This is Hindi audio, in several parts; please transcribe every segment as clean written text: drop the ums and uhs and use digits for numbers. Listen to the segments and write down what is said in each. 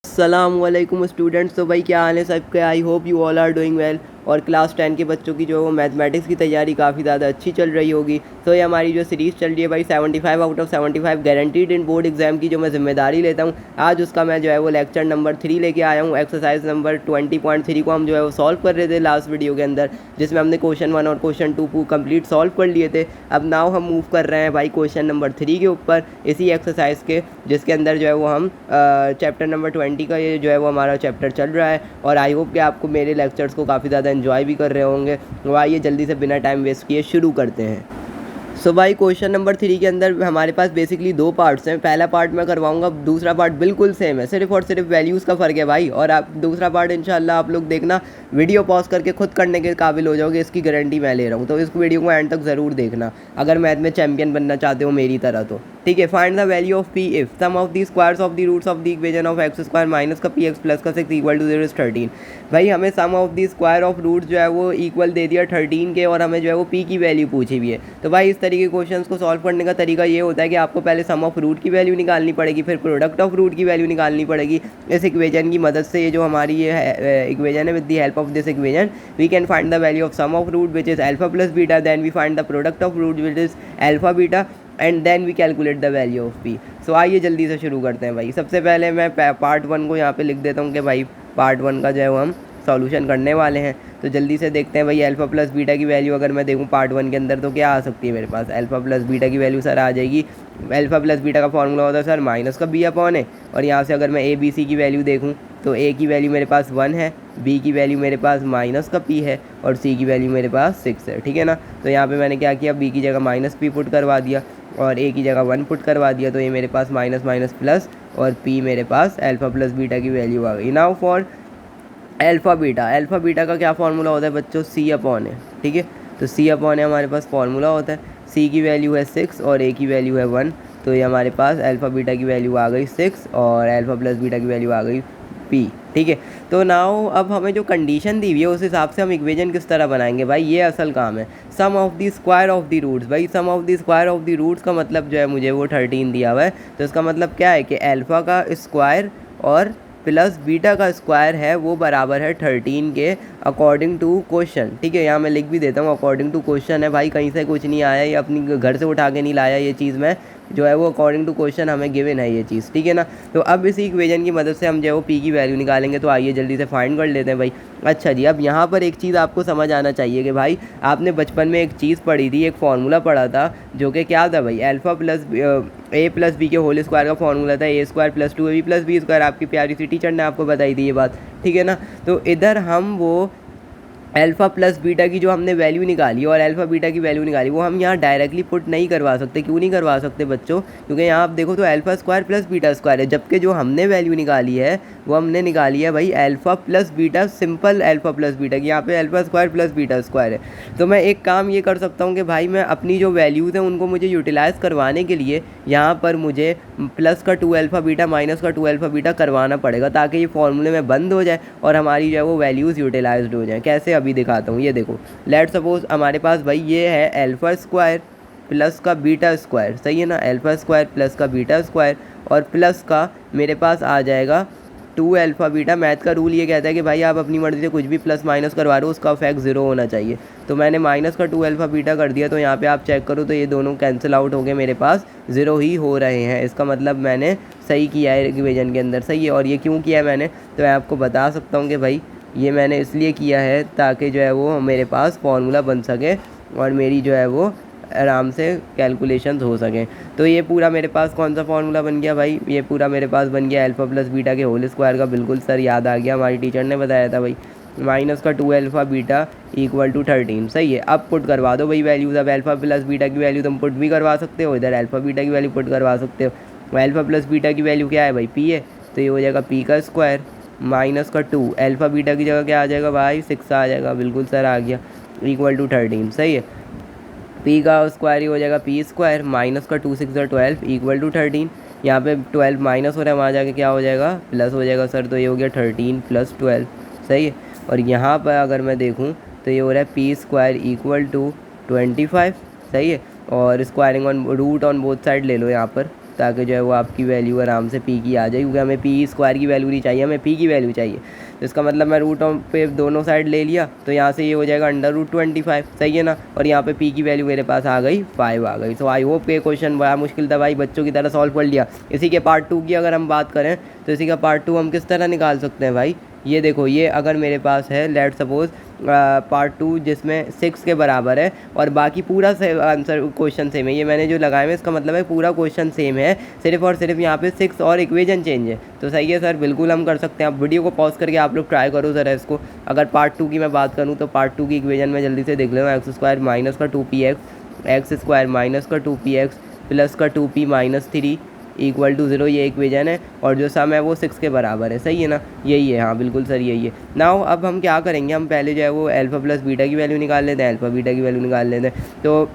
अस्सलामुअलैकुम स्टूडेंट्स। तो भाई क्या हाल है सबके। I hope you all are doing well. और क्लास 10 के बच्चों की जो है वो मैथमेटिक्स की तैयारी काफ़ी ज़्यादा अच्छी चल रही होगी। तो ये हमारी जो सीरीज़ चल रही है भाई 75 out of 75 guaranteed in board exam की जो मैं जिम्मेदारी लेता हूँ, आज उसका मैं जो है वो लेक्चर नंबर 3 लेके आया हूँ। एक्सरसाइज नंबर 20.3 को हम जो है वो सॉल्व कर रहे थे लास्ट वीडियो के अंदर, जिसमें हमने क्वेश्चन 1 और क्वेश्चन 2 कंप्लीट सॉल्व कर लिए थे। अब नाउ हम मूव कर रहे हैं भाई क्वेश्चन नंबर 3 के ऊपर, इसी एक्सरसाइज के, जिसके अंदर जो है वो हम चैप्टर नंबर 20 का ये जो है वो हमारा चैप्टर चल रहा है। और आई होप कि आपको मेरे लेक्चर्स को काफ़ी ज़्यादा एंजॉय भी कर रहे होंगे। तो आइए जल्दी से बिना टाइम वेस्ट किए शुरू करते हैं। सो भाई क्वेश्चन नंबर 3 के अंदर हमारे पास बेसिकली 2 पार्ट्स हैं। पहला पार्ट मैं करवाऊंगा, दूसरा पार्ट बिल्कुल सेम है, सिर्फ और सिर्फ वैल्यूज़ का फ़र्क है भाई। और आप दूसरा पार्ट इंशाल्लाह आप लोग देखना, वीडियो पॉज करके खुद करने के काबिल हो जाओगे, इसकी गारंटी मैं ले रहा हूँ। तो इस वीडियो को एंड तक ज़रूर देखना अगर मैथ में चैंपियन बनना चाहते हो मेरी तरह। तो ठीक है। Find the value of P if sum of the squares of the roots of the equation of x square minus का पी एक्स प्लस का 6 इक्वल टू 0 इज 13। भाई हमें sum of the square of roots जो है वो इक्वल दे दिया 13 के, और हमें जो है वो पी की वैल्यू पूछी हुई है। तो भाई इस तरीके के क्वेश्चंस को सॉल्व करने का तरीका ये होता है कि आपको पहले सम ऑफ रूट की वैल्यू निकालनी पड़ेगी, फिर प्रोडक्ट ऑफ रूट की वैल्यू निकालनी पड़ेगी। इस इक्वेशन की मदद से ये जो हमारी ये इक्वेशन है, with the help of this equation we can find the value of sum of root which is alpha plus beta, then we find the product of root which is alpha beta, and then we calculate the value of P. So आइए जल्दी से शुरू करते हैं भाई। सबसे पहले मैं पार्ट 1 को यहाँ पे लिख देता हूँ कि भाई पार्ट 1 का जो है वो हम सॉल्यूशन करने वाले हैं। तो जल्दी से देखते हैं भाई। अल्फ़ा प्लस बीटा की वैल्यू अगर मैं देखूँ पार्ट 1 के अंदर तो क्या आ सकती है मेरे पास। अल्फ़ा प्लस बीटा की वैल्यू सर आ जाएगी, अल्फ़ा प्लस बीटा का फॉर्मूला होता है सर माइनस का बी अपॉन है। और यहाँ से अगर मैं ए बी सी की वैल्यू देखूँ तो ए की वैल्यू मेरे पास 1 है, बी की वैल्यू मेरे पास माइनस का पी है, और सी की वैल्यू मेरे पास 6 है। ठीक है ना। तो यहाँ पे मैंने क्या किया, बी की जगह माइनस पी पुट करवा दिया और ए की जगह 1 पुट करवा दिया। तो ये मेरे पास माइनस माइनस प्लस, और पी मेरे पास अल्फ़ा प्लस बीटा की वैल्यू आ गई। नाउ फॉर अल्फ़ा बीटा का क्या फार्मूला होता है बच्चों, सी अपॉन है। ठीक है। तो सी अपॉन है हमारे पास फार्मूला होता है। सी की वैल्यू है 6 और ए की वैल्यू है 1। तो ये हमारे पास अल्फ़ा बीटा की वैल्यू आ गई 6 और अल्फ़ा प्लस बीटा की वैल्यू आ गई पी। ठीक है। तो नाउ अब हमें जो कंडीशन दी हुई है उस हिसाब से हम इक्वेशन किस तरह बनाएंगे भाई, ये असल काम है। Sum of the square of the roots, भाई sum of the square of the roots का मतलब जो है मुझे वो 13 दिया हुआ है। तो इसका मतलब क्या है कि अल्फ़ा का स्क्वायर और प्लस बीटा का स्क्वायर है वो बराबर है 13 के अकॉर्डिंग टू क्वेश्चन। ठीक है। यहाँ मैं लिख भी देता हूँ अकॉर्डिंग टू क्वेश्चन है भाई, कहीं से कुछ नहीं आया, ये अपनी घर से उठा के नहीं लाया, ये चीज़ मैं जो है वो अकॉर्डिंग टू क्वेश्चन हमें गिवन है ये चीज़। ठीक है ना। तो अब इसी इक्वेशन की मदद से हम जो है वो पी की वैल्यू निकालेंगे। तो आइए जल्दी से फाइंड कर लेते हैं भाई। अच्छा जी, अब यहाँ पर एक चीज़ आपको समझ आना चाहिए कि भाई आपने बचपन में एक चीज़ पढ़ी थी, एक फार्मूला पढ़ा था, जो कि क्या था भाई, alpha plus A plus B के होल स्क्वायर का फार्मूला था A square plus 2ab plus B square. आपकी प्यारी सी टीचर ने आपको बताई थी ये बात। ठीक है ना। तो इधर हम वो अल्फ़ा प्लस बीटा की जो हमने वैल्यू निकाली और अल्फ़ा बीटा की वैल्यू निकाली वो हम यहाँ डायरेक्टली पुट नहीं करवा सकते। क्यों नहीं करवा सकते बच्चों, क्योंकि यहाँ आप देखो तो alpha square plus beta square है, जबकि जो हमने वैल्यू निकाली है वो हमने निकाली है भाई alpha plus beta, simple alpha plus beta की। यहाँ पे alpha square plus beta square है। तो मैं एक काम ये कर सकता हूँ कि भाई मैं अपनी जो वैल्यूज़ हैं उनको मुझे यूटिलाइज़ करवाने के लिए यहाँ पर मुझे प्लस का 2 अल्फ़ा बीटा माइनस का 2 अल्फ़ा बीटा करवाना पड़ेगा, ताकि ये फॉर्मूले में बंद हो जाए और हमारी जो है वो वैल्यूज़ यूटिलाइज्ड हो जाए। कैसे अभी दिखाता हूँ। ये देखो, लेट सपोज हमारे पास भाई ये है अल्फ़ा स्क्वायर प्लस का बीटा स्क्वायर, सही है ना, अल्फ़ा स्क्वायर प्लस का बीटा स्क्वायर, और प्लस का मेरे पास आ जाएगा 2 अल्फ़ा बीटा। मैथ का रूल ये कहता है कि भाई आप अपनी मर्ज़ी से कुछ भी प्लस माइनस करवा रहे हो उसका इफेक्ट 0 होना चाहिए। तो मैंने माइनस का 2 अल्फ़ा बीटा कर दिया। तो यहाँ पे आप चेक करो तो ये दोनों कैंसिल आउट हो गए, मेरे पास 0 ही हो रहे हैं। इसका मतलब मैंने सही किया है इक्वेशन के अंदर, सही है। और ये क्यों किया है मैंने, तो मैं आपको बता सकता हूँ कि भाई ये मैंने इसलिए किया है ताकि जो है वो मेरे पास फार्मूला बन सके और मेरी जो है वो आराम से कैलकुलेशंस हो सकें। तो ये पूरा मेरे पास कौन सा फार्मूला बन गया भाई, ये पूरा मेरे पास बन गया अल्फ़ा प्लस बीटा के होल स्क्वायर का। बिल्कुल सर याद आ गया, हमारी टीचर ने बताया था भाई। माइनस का 2 अल्फ़ा बीटा इक्वल टू 13, सही है। अब पुट करवा दो भाई वैल्यूज़। अब अल्फ़ा प्लस बीटा की वैल्यू तुम पुट भी करवा सकते हो, इधर अल्फ़ा बीटा की वैल्यू पुट करवा सकते हो। अल्फ़ा प्लस बीटा की वैल्यू क्या है भाई, पी है, तो ये हो जाएगा पी का स्क्वायर माइनस का 2 अल्फ़ा बीटा की जगह क्या आ जाएगा भाई, 6 आ जाएगा। बिल्कुल सर आ गया, इक्वल टू 13, सही है। पी का स्क्वायर ही हो जाएगा पी स्क्वायर माइनस का 2 6 12 इक्वल टू 13। यहाँ पे 12 माइनस हो रहा है, वहाँ जाके क्या हो जाएगा, प्लस हो जाएगा सर। तो ये हो गया 13 प्लस 12, सही है। और यहाँ पर अगर मैं देखूँ तो ये हो रहा है पी स्क्वायर इक्वल टू 25, सही है। और squaring on root on both side ले लो यहाँ पर, ताकि जो है वो आपकी वैल्यू आराम से पी की आ जाए, क्योंकि हमें पी स्क्वायर की वैल्यू नहीं चाहिए, हमें पी की वैल्यू चाहिए। तो इसका मतलब मैं रूट ऑफ पे दोनों साइड ले लिया, तो यहाँ से ये हो जाएगा √25, सही है ना। और यहाँ पे पी की वैल्यू मेरे पास आ गई 5 आ गई। सो आई होप ये क्वेश्चन बड़ा मुश्किल था भाई, बच्चों की तरह सॉल्व कर लिया। इसी के पार्ट 2 की अगर हम बात करें तो इसी का पार्ट 2 हम किस तरह निकाल सकते हैं भाई। ये देखो, ये अगर मेरे पास है लेट सपोज पार्ट 2 जिसमें 6 के बराबर है और बाकी पूरा से आंसर क्वेश्चन सेम है, ये मैंने जो लगाए हैं इसका मतलब है पूरा क्वेश्चन सेम है, सिर्फ और सिर्फ यहाँ पे 6 और इक्वेशन चेंज है। तो सही है सर, बिल्कुल हम कर सकते हैं। आप वीडियो को पॉज करके आप लोग ट्राई करो ज़रा इसको। अगर पार्ट 2 की मैं बात करूँ तो पार्ट 2 की इक्वेशन में जल्दी से देख लेना, x² माइनस का 2px, x² माइनस का 2px प्लस का 2p माइनस 3 इक्वल टू 0, ये इक्वेशन है। और जो सम है वो 6 के बराबर है, सही है ना, यही है, हाँ बिल्कुल सर यही है। नाउ अब हम क्या करेंगे, हम पहले जो है वो अल्फ़ा प्लस बीटा की वैल्यू निकाल लेते हैं, अल्फ़ा बीटा की वैल्यू निकाल लेते हैं। तो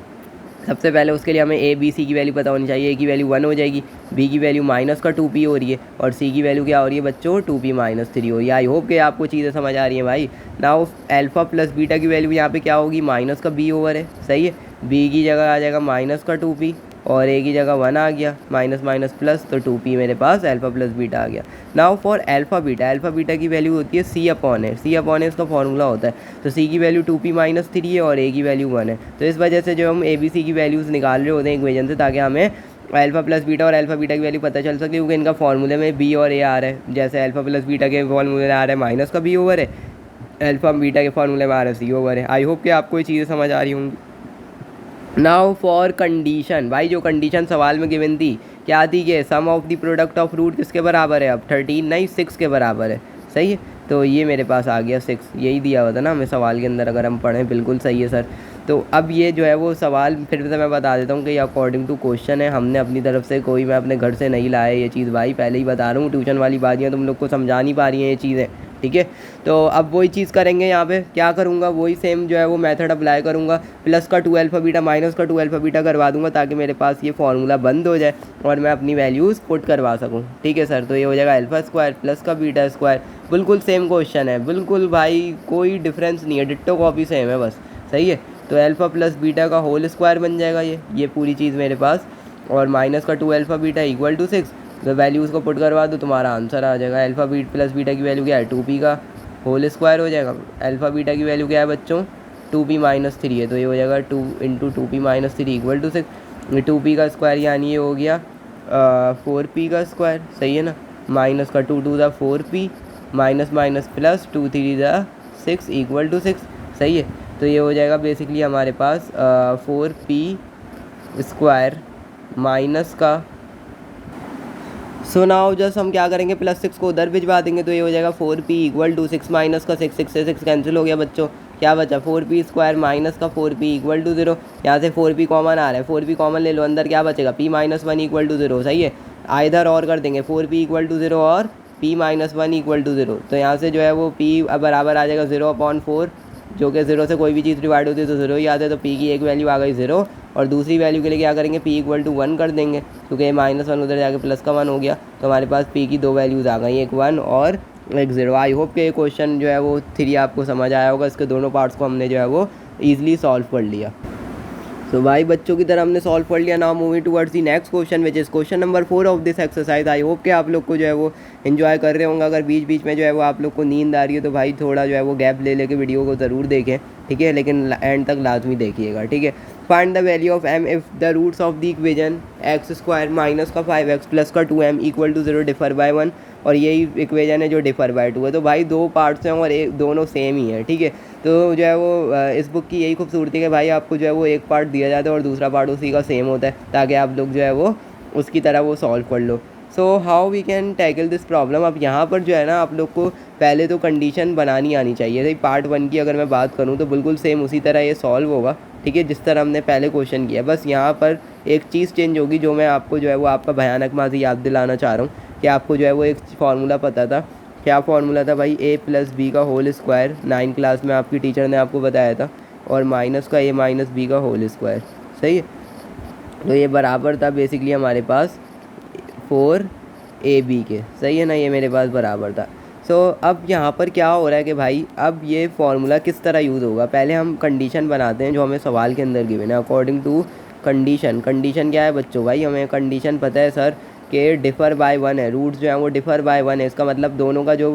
सबसे पहले उसके लिए हमें ए बी सी की वैल्यू पता होनी चाहिए। ए की वैल्यू 1 हो जाएगी, बी की वैल्यू माइनस का 2p हो रही है और सी की वैल्यू क्या हो रही है बच्चों, 2p माइनस 3 हो रही है। आई होप कि आपको चीज़ें समझ आ रही हैं भाई। नाउ अल्फ़ा प्लस बीटा की वैल्यू यहाँ पे क्या होगी, माइनस का b ओवर है, सही है। b की जगह आ जाएगा माइनस का 2p और a की जगह 1 आ गया, माइनस माइनस प्लस, तो 2p मेरे पास अल्फ़ा प्लस बीटा आ गया। नाउ फॉर अल्फ़ा बीटा की वैल्यू होती है c अपॉन है, c अपॉन है इसका फॉर्मूला होता है। तो c की वैल्यू 2p माइनस 3 है और a की वैल्यू 1 है। तो इस वजह से जो हम a b c की वैल्यूज़ निकाल रहे होते हैं इक्वेशन से, ताकि हमें अल्फ़ा प्लस बीटा और अल्फ़ा बीटा की वैल्यू पता चल सके, क्योंकि इनका फॉर्मूले में b और a आ रहा है। जैसे अल्फ़ा प्लस बीटा के फॉर्मूले में आ रहा है माइनस का b ओवर है, अल्फ़ा बीटा के फॉर्मूले में आ रहा है c ओवर है। आई होप कि आपको ये चीज़ें समझ आ रही होंगी। नाउ फॉर कंडीशन, भाई जो कंडीशन सवाल में गिवन थी क्या थी कि sum of the product of root किसके बराबर है, अब 13 नहीं 6 के बराबर है, सही है। तो ये मेरे पास आ गया 6, यही दिया हुआ था ना हमें सवाल के अंदर, अगर हम पढ़ें बिल्कुल सही है सर। तो अब ये जो है वो सवाल फिर से मैं बता देता हूँ कि अकॉर्डिंग टू क्वेश्चन है, हमने अपनी तरफ से कोई, मैं अपने घर से नहीं लाया ये चीज़ भाई, पहले ही बता रहा हूँ। ट्यूशन वाली बातियाँ तुम लोग को समझा नहीं पा रही हैं ये चीज़ें, ठीक है। तो अब वही चीज़ करेंगे, यहाँ पे क्या करूँगा, वही सेम जो है वो मेथड अप्लाई करूँगा, प्लस का 2 अल्फ़ा बीटा माइनस का 2 अल्फ़ा बीटा करवा दूँगा, ताकि मेरे पास ये फार्मूला बंद हो जाए और मैं अपनी वैल्यूज़ पुट करवा सकूँ, ठीक है सर। तो ये हो जाएगा अल्फ़ा स्क्वायर प्लस का बीटा स्क्वायर, बिल्कुल सेम क्वेश्चन है, बिल्कुल भाई कोई डिफरेंस नहीं है, डिट्टो कॉपी सेम है बस, सही है। तो अल्फ़ा प्लस बीटा का होल स्क्वायर बन जाएगा ये पूरी चीज़ मेरे पास, और माइनस का 2 अल्फ़ा बीटा इक्वल टू 6, तो वैल्यूज़ को पुट करवा दो, तुम्हारा आंसर आ जाएगा। अल्फ़ा बीट प्लस बीटा की वैल्यू क्या है, 2p का होल स्क्वायर हो जाएगा। अल्फ़ा बीटा की वैल्यू क्या है बच्चों, 2p माइनस 3 है, तो ये हो जाएगा 2 into 2p minus 3 equal to 6। 2p का स्क्वायर यानी ये हो गया 4p का स्क्वायर, सही है ना। माइनस का 2 2 the 4p minus minus plus 2 3 the 6 equal to 6, सही है। तो ये हो जाएगा बेसिकली हमारे पास 4p स्क्वायर माइनस का, सो नाउ जस्ट हम क्या करेंगे, प्लस 6 को उधर भिजवा देंगे, तो ये हो जाएगा 4p इक्वल टू 6 माइनस का 6, 6 से 6 कैंसिल हो गया बच्चों, क्या बचा 4p स्क्वायर माइनस का 4p इक्वल टू 0। यहाँ से 4p कॉमन आ रहा है, 4p कॉमन ले लो, अंदर क्या बचेगा p माइनस 1 इक्वल टू 0, सही है। इधर और कर देंगे 4p इक्वल टू 0 और p माइनस 1 इक्वल टू 0, तो यहाँ से जो है वो p बराबर आ जाएगा 0/4, जो कि 0 से कोई भी चीज़ डिवाइड होती है तो 0 ही आता है। तो p की एक वैल्यू आ गई 0, और दूसरी वैल्यू के लिए क्या करेंगे, p इक्वल टू 1 कर देंगे, क्योंकि -1 उधर जाके प्लस का 1 हो गया, तो हमारे पास p की 2 वैल्यूज़ आ गई, एक 1 और एक 0। आई होप कि ये क्वेश्चन जो है वो 3 आपको समझ आया होगा, इसके दोनों पार्ट्स को हमने जो है वो ईजिली सॉल्व कर लिया। तो भाई बच्चों की तरह हमने सॉल्व कर लिया। Now moving towards the next question which is question number 4 of this exercise. I hope कि आप लोग को जो है वो एंजॉय कर रहे होंगे। अगर बीच बीच में जो है वो आप लोग को नींद आ रही है तो भाई थोड़ा जो है वो गैप ले लेके वीडियो को ज़रूर देखें, ठीक है, लेकिन एंड तक लाजमी देखिएगा, ठीक है। Find the value of m if the roots of the equation x² minus का 5x प्लस का 2m equal to 0 differ by 1, और यही इक्वेशन है जो डिफर बाय 2 है। तो भाई दो पार्ट्स हैं और एक दोनों सेम ही है, ठीक है। तो जो है वो इस बुक की यही खूबसूरती है कि भाई आपको जो है वो एक पार्ट दिया जाता है और दूसरा पार्ट उसी का सेम होता है, ताकि आप लोग जो है वो उसकी तरह वो सॉल्व कर लो। So how we can tackle this problem. अब यहाँ पर जो है ना आप लोग को पहले तो कंडीशन बनानी आनी चाहिए। भाई पार्ट 1 की अगर मैं बात करूँ तो बिल्कुल सेम उसी तरह ये सॉल्व होगा, ठीक है, जिस तरह हमने पहले क्वेश्चन किया। बस यहाँ पर एक चीज़ चेंज होगी, जो मैं आपको जो है वो आपका भयानक माजी याद दिलाना चाह रहा हूँ कि आपको जो है वो एक फार्मूला पता था। क्या फार्मूला था भाई, a प्लस बी का होल स्क्वायर, 9 क्लास में आपकी टीचर ने आपको बताया था, और माइनस का a माइनस बी का होल स्क्वायर, सही है। तो ये बराबर था बेसिकली हमारे पास 4ab के, सही है ना, ये मेरे पास बराबर था। सो अब यहाँ पर क्या हो रहा है कि भाई अब ये फार्मूला किस तरह यूज़ होगा। पहले हम कंडीशन बनाते हैं जो हमें सवाल के अंदर गिवन है। अकॉर्डिंग टू कंडीशन क्या है बच्चों? भाई हमें कंडीशन पता है सर कि डिफ़र बाय 1 है, रूट्स जो हैं वो डिफ़र बाय 1 है। इसका मतलब दोनों का जो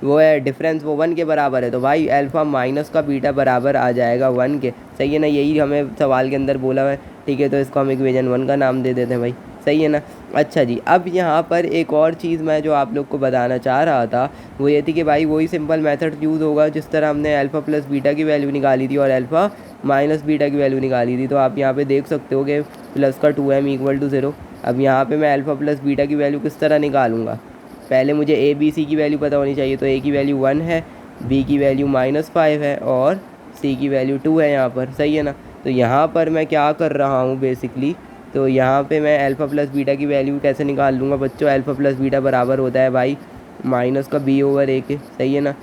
वो है डिफरेंस वो 1 के बराबर है। तो भाई अल्फ़ा माइनस का बीटा बराबर आ जाएगा 1 के। सही है ना? यही हमें सवाल के अंदर बोला है। ठीक है, तो इसको हम इक्वेशन 1 का नाम दे देते हैं भाई। सही है ना? अच्छा जी, अब यहाँ पर एक और चीज़ मैं जो आप लोग को बताना चाह रहा था वो ये थी कि भाई वही सिंपल मेथड यूज़ होगा जिस तरह हमने अल्फ़ा प्लस बीटा की वैल्यू निकाली थी और अल्फ़ा माइनस बीटा की वैल्यू निकाली थी। तो आप यहाँ पे देख सकते हो कि प्लस का 2m इक्वल टू 0। अब यहाँ पे मैं अल्फ़ा प्लस बीटा की वैल्यू किस तरह निकालूंगा? पहले मुझे ए बी सी की वैल्यू पता होनी चाहिए। तो ए की वैल्यू 1 है, बी की वैल्यू -5 है और सी की वैल्यू 2 है यहाँ पर। सही है ना? तो यहाँ पर मैं क्या कर रहा हूँ बेसिकली, तो यहाँ पे मैं अल्फ़ा प्लस बीटा की वैल्यू कैसे निकाल लूँगा बच्चों? अल्फ़ा प्लस बीटा बराबर होता है भाई माइनस का बी ओवर ए के। सही है ना?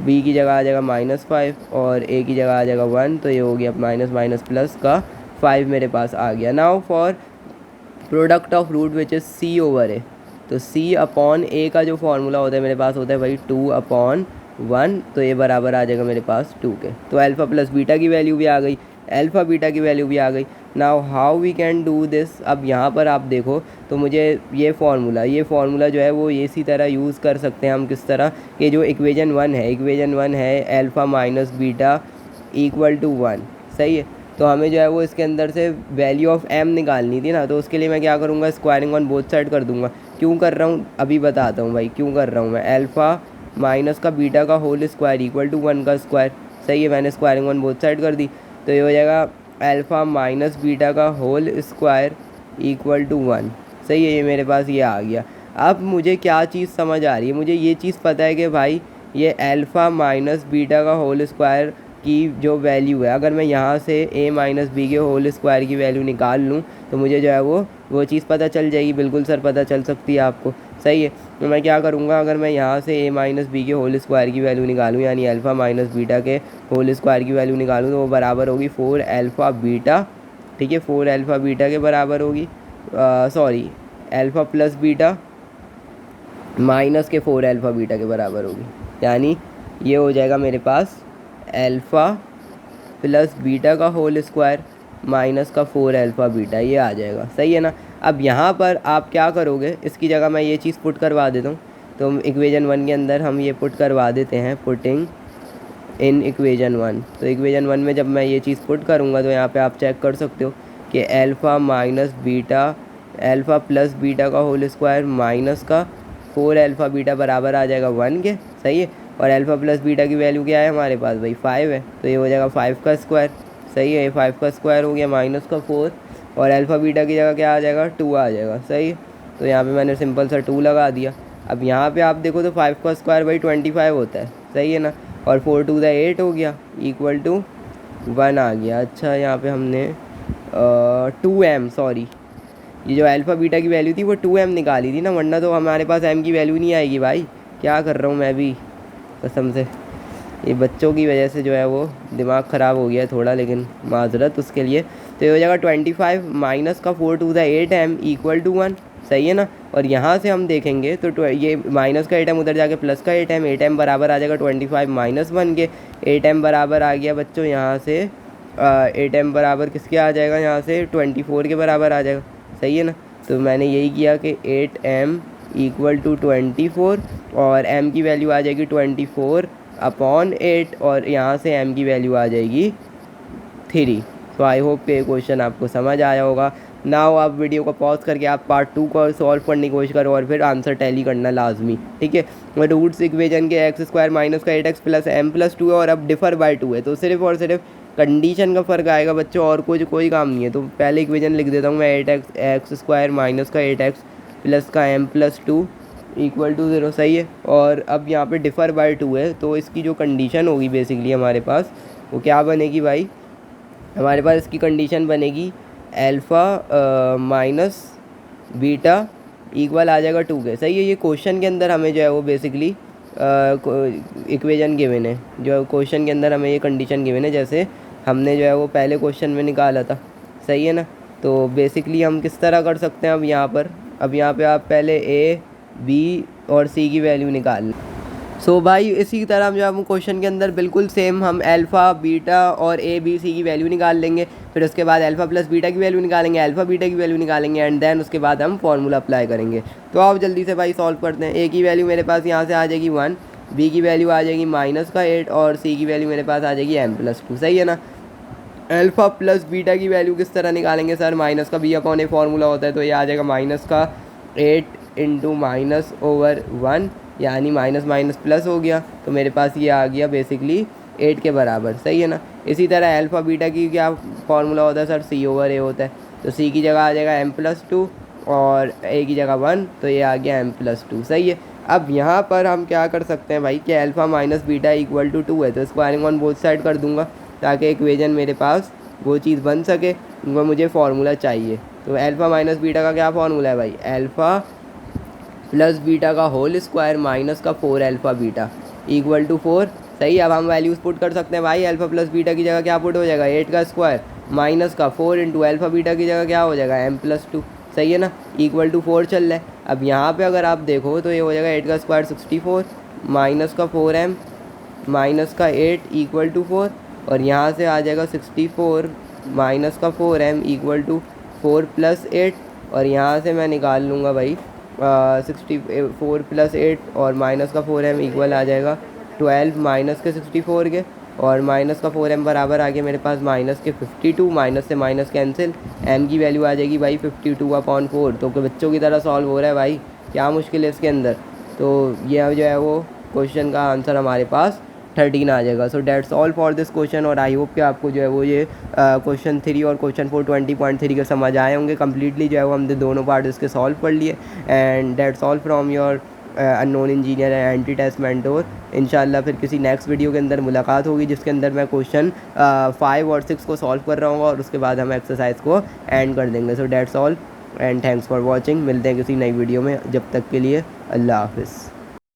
बी की जगह आ जाएगा -5 और ए की जगह आ जाएगा 1। तो ये हो गया माइनस माइनस प्लस का 5 मेरे पास आ गया। Now for product of root which is C over A. तो सी अपॉन ए का जो फार्मूला होता है मेरे पास होता है भाई 2/1। तो ये बराबर आ जाएगा मेरे पास 2 के। तो अल्फ़ा प्लस बीटा की वैल्यू भी आ गई, अल्फ़ा बीटा की वैल्यू भी आ गई। Now how we can do this? अब यहाँ पर आप देखो तो मुझे ये फार्मूला जो है वो इसी तरह यूज़ कर सकते हैं हम। किस तरह कि जो इक्वेशन 1 है alpha minus beta equal to 1। सही है? तो हमें जो है वो इसके अंदर से वैल्यू ऑफ m निकालनी थी ना। तो उसके लिए मैं क्या करूँगा? स्क्वायरिंग ऑन बोथ साइड कर दूँगा। क्यों कर रहा हूँ अभी बताता हूँ भाई, क्यों कर रहा हूँ मैं। अल्फ़ा माइनस का बीटा का होल स्क्वायर इक्वल टू 1 का स्क्वायर। सही है? मैंने स्क्वायरिंग ऑन बोथ साइड कर दी। तो ये हो जाएगा अल्फ़ा माइनस बीटा का होल स्क्वायर इक्वल टू 1। सही है? ये मेरे पास ये आ गया। अब मुझे क्या चीज़ समझ आ रही है? मुझे ये चीज़ पता है कि भाई ये अल्फ़ा माइनस बीटा का होल स्क्वायर की जो वैल्यू है, अगर मैं यहाँ से a माइनस बी के होल स्क्वायर की वैल्यू निकाल लूँ तो मुझे जो है वो चीज़ पता चल जाएगी। बिल्कुल सर, पता चल सकती है आपको। सही है? तो मैं क्या करूँगा, अगर मैं यहाँ से a माइनस बी के होल स्क्वायर की वैल्यू निकालूँ यानी अल्फ़ा माइनस बीटा के होल स्क्वायर की वैल्यू निकालूँ तो वो बराबर होगी 4 अल्फ़ा बीटा। ठीक है? 4 अल्फ़ा बीटा के बराबर होगी, sorry alpha plus beta minus के 4 अल्फ़ा बीटा के बराबर होगी। यानी ये हो जाएगा मेरे पास अल्फ़ा प्लस बीटा का होल स्क्वायर माइनस का 4 अल्फ़ा बीटा, ये आ जाएगा। सही है ना? अब यहाँ पर आप क्या करोगे, इसकी जगह मैं ये चीज़ पुट करवा देता हूँ। तो इक्वेशन 1 के अंदर हम ये पुट करवा देते हैं, पुटिंग इन इक्वेशन 1। तो इक्वेशन 1 में जब मैं ये चीज़ पुट करूँगा तो यहाँ पे आप चेक कर सकते हो कि alpha minus beta alpha plus beta का होल स्क्वायर माइनस का 4 अल्फ़ा बीटा बराबर आ जाएगा 1 के। सही है? और अल्फ़ा प्लस बीटा की वैल्यू क्या है हमारे पास भाई? 5 है। तो ये हो जाएगा 5 का स्क्वायर। सही है? ये 5 का स्क्वायर हो गया माइनस का 4 और अल्फ़ा बीटा की जगह क्या आ जाएगा? 2 आ जाएगा। सही है? तो यहाँ पे मैंने सिंपल सा 2 लगा दिया। अब यहाँ पे आप देखो तो 5 का स्क्वायर भाई 25 होता है। सही है ना? और 4 टू द 8 हो गया इक्वल टू 1 आ गया। अच्छा, यहाँ पे हमने 2m, सॉरी ये जो अल्फ़ा बीटा की वैल्यू थी वो 2m निकाली थी ना, वरना तो हमारे पास m की वैल्यू नहीं आएगी भाई। क्या कर रहा हूँ मैं भी, कसम से ये बच्चों की वजह से जो है वो दिमाग ख़राब हो गया है थोड़ा, लेकिन माजरत उसके लिए। तो ये हो जाएगा 25 माइनस का 4 to the 8m equal to 1। सही है ना? और यहाँ से हम देखेंगे तो ये माइनस का 8m उधर जाके प्लस का 8m बराबर आ जाएगा 25 माइनस 1 के। 8m बराबर आ गया बच्चों यहाँ से 8m बराबर किसके आ जाएगा? यहाँ से 24 के बराबर आ जाएगा। सही है ना? तो मैंने यही किया कि 8m इक्वल टू 24 और m की वैल्यू आ जाएगी 24/8 और यहाँ से m की वैल्यू आ जाएगी 3। तो आई होप कि ये क्वेश्चन आपको समझ आया होगा। नाउ आप वीडियो को पॉज करके आप पार्ट 2 को सॉल्व करने की कोशिश करो और फिर आंसर टैली करना लाजमी। ठीक है? रूट्स इक्वेशन के x स्क्वायर माइनस का 8x प्लस m प्लस 2 है और अब डिफर बाय 2 है। तो सिर्फ और सिर्फ कंडीशन का फ़र्क आएगा बच्चों, और कोई काम नहीं है। तो पहले इक्वेशन लिख देता हूँ मैं 8x स्क्वायर माइनस का 8x प्लस का m प्लस 2 इक्वल टू 0। सही है? और अब यहाँ पे डिफ़र बाय 2 है तो इसकी जो कंडीशन होगी बेसिकली हमारे पास वो क्या बनेगी भाई? हमारे पास इसकी कंडीशन बनेगी अल्फ़ा माइनस बीटा इक्वल आ जाएगा 2 के। सही है? ये क्वेश्चन के अंदर हमें जो है वो बेसिकली इक्वेशन गिवन है, जो क्वेश्चन के अंदर हमें ये कंडीशन गिवन है जैसे हमने जो है वो पहले क्वेश्चन में निकाला था। सही है ना? तो बेसिकली हम किस तरह कर सकते हैं अब यहाँ पे आप पहले a b और c की वैल्यू निकाल। सो भाई इसी तरह जो हम क्वेश्चन के अंदर बिल्कुल सेम हम अल्फ़ा बीटा और a b c की वैल्यू निकाल लेंगे। फिर उसके बाद अल्फ़ा प्लस बीटा की वैल्यू निकालेंगे, अल्फ़ा बीटा की वैल्यू निकालेंगे एंड देन उसके बाद हम फार्मूला अप्लाई करेंगे। तो आप जल्दी से भाई सॉल्व करते हैं। ए की वैल्यू मेरे पास यहाँ से आ जाएगी 1, बी की वैल्यू आ जाएगी -8 और सी की वैल्यू मेरे पास आ जाएगी m+2। सही है ना। अल्फ़ा प्लस बीटा की वैल्यू किस तरह निकालेंगे सर, माइनस का b/a फार्मूला होता है, तो ये आ जाएगा -8 इंटू -/1 यानी माइनस माइनस प्लस हो गया, तो मेरे पास ये आ गया बेसिकली 8 के बराबर। सही है ना। इसी तरह अल्फ़ा बीटा की क्या फार्मूला होता है सर, c/a होता है, तो c की जगह आ जाएगा m+2 और a की जगह 1, तो ये आ गया m+2। सही है। अब यहाँ पर हम क्या कर सकते हैं भाई कि alpha minus beta equal to 2 है, तो स्क्वायरिंग ऑन बोथ साइड कर दूंगा ताकि इक्वेशन मेरे पास वो चीज़ बन सके, वो मुझे फार्मूला चाहिए। तो अल्फ़ा माइनस बीटा का क्या फार्मूला है भाई, अल्फ़ा प्लस बीटा का होल स्क्वायर माइनस का 4 अल्फ़ा बीटा इक्वल टू 4। सही। अब हम वैल्यूज़ पुट कर सकते हैं भाई, अल्फ़ा प्लस बीटा की जगह क्या पुट हो जाएगा, 8 का स्क्वायर माइनस का 4 इंटू अल्फ़ा बीटा की जगह क्या हो जाएगा m+2। सही है ना। इक्वल टू 4 चल रहा है। अब यहाँ पे अगर आप देखो तो ये हो जाएगा 8 का स्क्वायर 64 माइनस का 4m माइनस का 8 इक्वल टू 4, और यहाँ से आ जाएगा 64 माइनस का 4m इक्वल टू 4 + 8, और यहाँ से मैं निकाल लूँगा भाई 64 + 8 और माइनस का 4m इक्वल आ जाएगा 12 माइनस के 64 के, और माइनस का 4m बराबर आ गया मेरे पास माइनस के 52, माइनस से माइनस कैंसिल, m की वैल्यू आ जाएगी भाई 52/4। तो बच्चों की तरह सॉल्व हो रहा है भाई, क्या मुश्किल है इसके अंदर। तो ये जो है वो क्वेश्चन का आंसर हमारे पास 13 आ जाएगा। So that's all for this question, और आई होप कि आपको जो है वो ये क्वेश्चन 3 और क्वेश्चन 4 20.3 के समझ आए होंगे कम्प्लीटली। जो है वो हमने दोनों पार्ट इसके सॉल्व कर लिए। And that's all from your unknown engineer and anti test mentor. इंशाल्लाह फिर किसी नेक्स्ट वीडियो के अंदर मुलाकात होगी जिसके अंदर मैं क्वेश्चन 5 और 6 को सॉल्व कर रहा हूँ, और उसके बाद हम एक्सरसाइज को एंड कर देंगे। So that's all and thanks for watching. मिलते हैं किसी नई वीडियो में, जब तक के लिए अल्लाह हाफिज़।